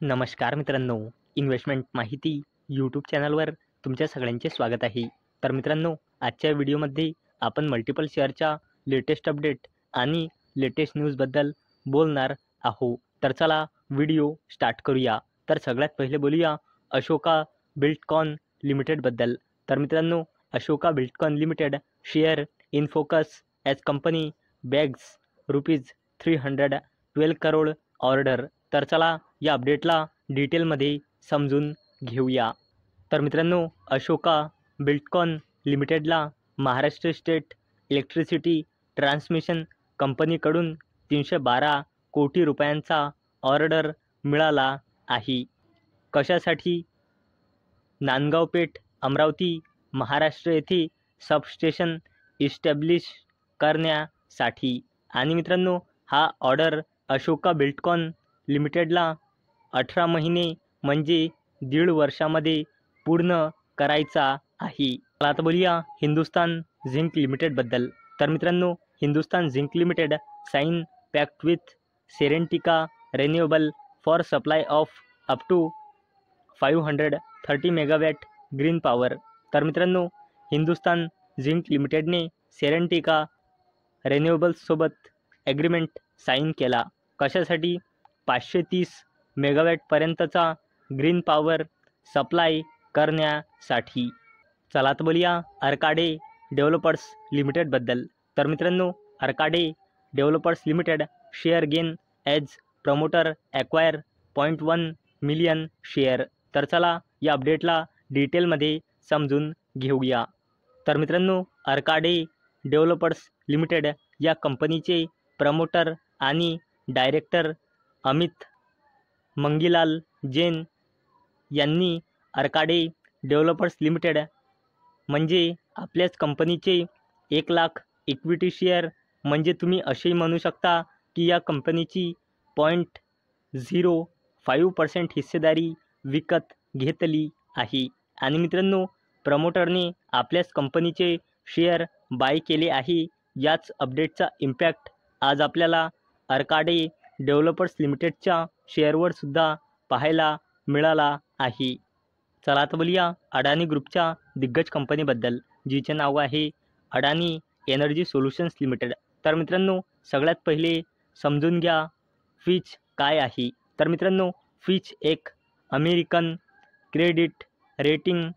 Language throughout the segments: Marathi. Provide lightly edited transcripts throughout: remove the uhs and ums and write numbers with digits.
नमस्कार मित्रांनो, इन्व्हेस्टमेंट माहिती यूट्यूब चॅनलवर तुमच्या सगळ्यांचे स्वागत आहे. तर मित्रांनो, आजच्या व्हिडिओमध्ये आपण मल्टिपल शेअरच्या लेटेस्ट अपडेट आणि लेटेस्ट न्यूजबद्दल बोलणार आहोत. तर चला व्हिडिओ स्टार्ट करूया. तर सगळ्यात पहिले बोलूया अशोका बिल्डकॉन लिमिटेडबद्दल. तर मित्रांनो, Ashoka Buildcon limited share in focus as company bags ₹312 crore order. तर चला या अपडेटला डिटेलमध्ये समजून घेऊया. तर मित्रांनो, अशोका बिल्डकॉन लिमिटेडला महाराष्ट्र स्टेट इलेक्ट्रिसिटी ट्रान्समिशन कंपनीकडून 312 कोटी रुपयांचा ऑर्डर मिळाला आहे. कशासाठी? नांदगाव पेठ, अमरावती, महाराष्ट्र येथे सबस्टेशन इस्टॅब्लिश करण्यासाठी. आणि मित्रांनो, हा ऑर्डर अशोका बिल्डकॉन लिमिटेडला 18 महिने म्हणजे 1.5 वर्षामध्ये पूर्ण करायचा आहे. तर आता बोलूया हिंदुस्तान झिंक लिमिटेडबद्दल. तर मित्रांनो, Hindustan zinc limited sign pact with Serentica renewable for supply of up to 530 megawatt green power. तर मित्रांनो, हिंदुस्तान झिंक लिमिटेडने सेरेंटिका रिन्युएबल्ससोबत ॲग्रीमेंट साईन केला. कशासाठी? 530 मेगावॅटपर्यंतचा ग्रीन पॉवर सप्लाय करण्यासाठी. चला तर बोलूया अर्काडे डेव्हलपर्स लिमिटेडबद्दल. तर मित्रांनो, Arkade developers limited share gain as promoter acquire 0.1 million share. तर चला या अपडेटला डिटेलमध्ये समजून घेऊया. तर मित्रांनो, अर्काडे डेव्हलपर्स लिमिटेड या कंपनीचे प्रमोटर आणि डायरेक्टर अमित मंगीलाल जैन यांनी अर्काडे डेव्हलपर्स लिमिटेड म्हणजे आपल्याच कंपनीचे 1 लाख इक्विटी शेअर, म्हणजे तुम्ही असेही म्हणू शकता की या कंपनीची 0.05% हिस्सेदारी विकत घेतली आहे. आणि मित्रांनो, प्रमोटरने आपल्याच कंपनीचे शेअर बाय केले आहे. याच अपडेटचा इम्पॅक्ट आज आपल्याला अर्काडे डेव्हलपर्स लिमिटेडच्या शेअरवर सुद्धा पाहायला मिळाला आहे. चला आता बोलूया अडानी ग्रुपच्या दिग्गज कंपनीबद्दल, जिचे नाव आहे अडानी एनर्जी सोल्युशन्स लिमिटेड. तर मित्रांनो, सगळ्यात पहिले समजून घ्या फिच काय आहे. तर मित्रांनो, फिच एक अमेरिकन क्रेडिट रेटिंग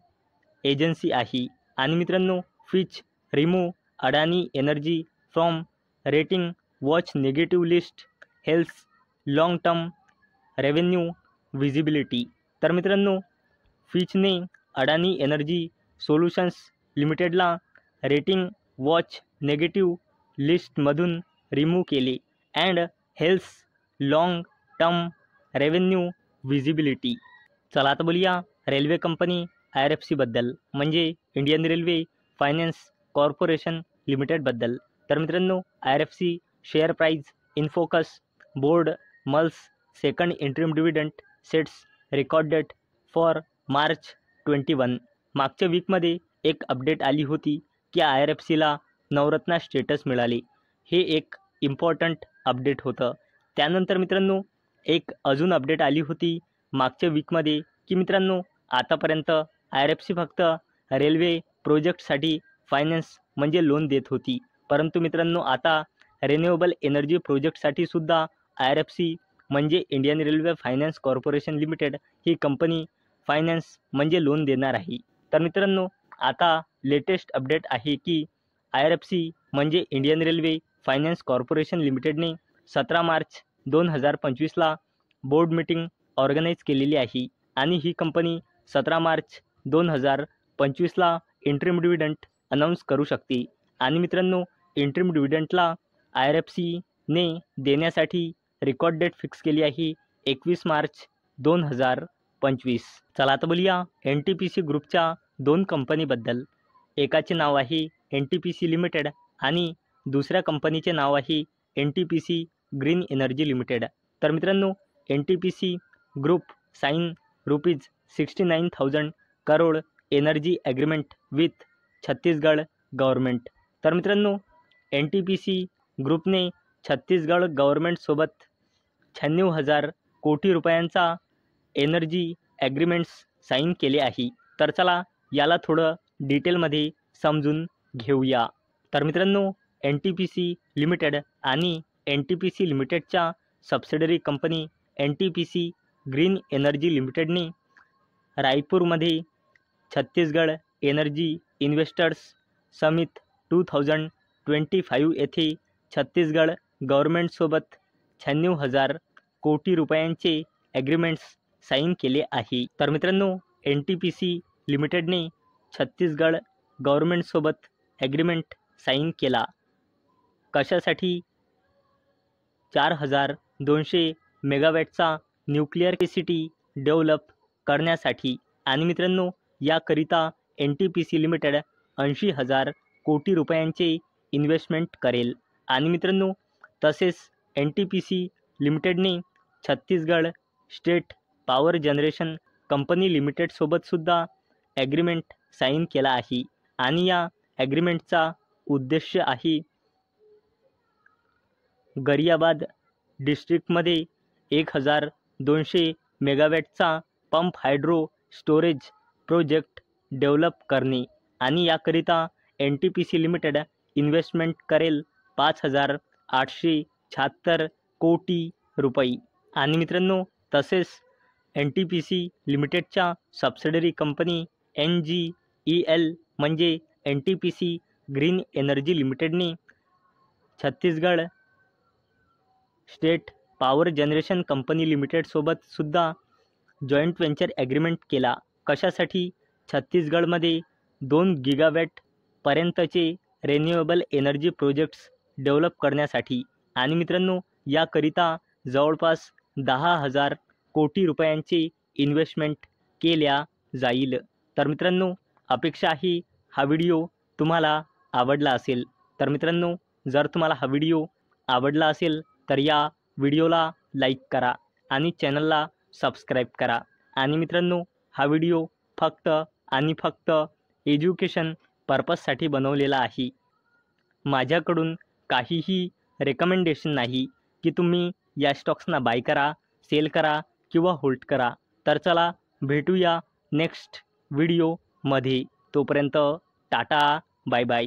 एजन्सी आहे. आणि मित्रांनो, Fitch remove Adani energy from rating watch negative list hails long term revenue visibility. तर मित्रांनो, फिचने अडानी एनर्जी सोल्युशन्स लिमिटेडला रेटिंग वॉच नेगेटिव्ह लिस्टमधून रिमूव्ह केले and hails long term revenue visibility. चला आता बोलूया रेल्वे कंपनी IRFCबद्दल, म्हणजे इंडियन रेल्वे फायनान्स कॉर्पोरेशन लिमिटेडबद्दल. तर मित्रांनो, IRFC share price in focus board mulls second interim dividend sets record date for March 21. मागच्या वीकमध्ये एक अपडेट आली होती की IRFCला नवरत्ना स्टेटस मिळाले. हे एक इम्पॉर्टंट अपडेट होतं. त्यानंतर मित्रांनो, एक अजून अपडेट आली होती मागच्या वीकमध्ये की मित्रांनो, आतापर्यंत IRFC फक्त रेल्वे प्रोजेक्टसाठी फायनान्स म्हणजे लोन देत होती, परंतु मित्रांनो, आता रिन्युएबल एनर्जी प्रोजेक्टसाठी सुद्धा IRFC म्हणजे Indian railway finance corporation limited ही कंपनी फायनान्स म्हणजे लोन देणार आहे. तर मित्रांनो, आता लेटेस्ट अपडेट आहे की IRFC म्हणजे इंडियन रेल्वे फायनान्स कॉर्पोरेशन लिमिटेडने 17 मार्च 2025ला बोर्ड मीटिंग ऑर्गनाईज केलेली आहे. आणि ही कंपनी 17 मार्च 2025ला इंटरिम डिव्हिडंड अनाऊन्स करू शकते. आणि मित्रांनो, इंटरिम डिव्हिडंडला IRFCने देण्यासाठी रेकॉर्ड डेट फिक्स केली आहे 21 मार्च 2025. चला आता बोलूया NTPC ग्रुपच्या 2 कंपनीबद्दल. एकाचे नाव आहे NTPC लिमिटेड आणि दुसऱ्या कंपनीचे नाव आहे NTPC ग्रीन एनर्जी लिमिटेड. तर मित्रांनो, NTPC group sign ₹69,000 crore energy agreement with Chhattisgarh government. तर मित्रांनो, NTPC ग्रुपने छत्तीसगड गव्हर्नमेंटसोबत 96,000 कोटी रुपयांचा एनर्जी ॲग्रीमेंट्स साईन केले आहे. तर चला याला थोडं डिटेलमध्ये समजून घेऊया. तर मित्रांनो, NTPC लिमिटेड आणि NTPC लिमिटेडच्या subsidiary company NTPC green energy लिमिटेडने रायपूरमध्ये छत्तीसगड एनर्जी इन्व्हेस्टर्स समिट 2025 येथे छत्तीसगड गव्हर्नमेंटसोबत 96,000 कोटी रुपयांचे ॲग्रीमेंट्स साईन केले आहे. तर मित्रांनो, NTPC लिमिटेडने छत्तीसगड गव्हर्नमेंटसोबत ॲग्रीमेंट साईन केला. कशासाठी? 4,200 मेगावॅटचा न्यूक्लिअर कॅपॅसिटी डेव्हलप करण्यासाठी. आणि मित्रांनो, याकरिता NTPC लिमिटेड 80,000 कोटी रुपयांचे इन्व्हेस्टमेंट करेल. आणि मित्रांनो, तसेच NTPC लिमिटेडने Chhattisgarh state power generation company लिमिटेडसोबतसुद्धा ॲग्रीमेंट साईन केला आहे. आणि या ॲग्रीमेंटचा उद्देश आहे गरियाबाद डिस्ट्रिक्टमध्ये 1,200 मेगावॅटचा pump hydro storage project develop करणे. आणि याकरिता NTPC लिमिटेड इन्व्हेस्टमेंट करेल 5,876 कोटी रुपये. आणि मित्रांनो, तसेच NTPC लिमिटेडच्या सबसिडरी कंपनी NGEL म्हणजे NTPC ग्रीन एनर्जी लिमिटेडने Chhattisgarh state power generation company लिमिटेडसोबत सुद्धा जॉईंट व्हेंचर ॲग्रीमेंट केला. कशासाठी? छत्तीसगडमध्ये 2 गिगावॅट पर्यंतचे रिन्युएबल एनर्जी प्रोजेक्ट्स डेव्हलप करण्यासाठी. आणि मित्रांनो, याकरिता जवळपास 10,000 कोटी रुपयांचे इन्व्हेस्टमेंट केल्या जाईल. तर मित्रांनो, अपेक्षा आहे हा व्हिडिओ तुम्हाला आवडला असेल. तर मित्रांनो, जर तुम्हाला हा व्हिडिओ आवडला असेल तर या व्हिडिओला लाईक करा आणि चॅनलला सबस्क्राईब करा. आणि मित्रांनो, हा व्हिडिओ फक्त आणि फक्त एज्युकेशन पर्पजसाठी बनवलेला आहे. माझ्याकडून काहीही रेकमेंडेशन नाही की तुम्ही या स्टॉक्सना बाय करा, सेल करा किंवा होल्ड करा. तर चला भेटूया नेक्स्ट व्हिडिओमध्ये. तोपर्यंत टाटा, बाय बाय.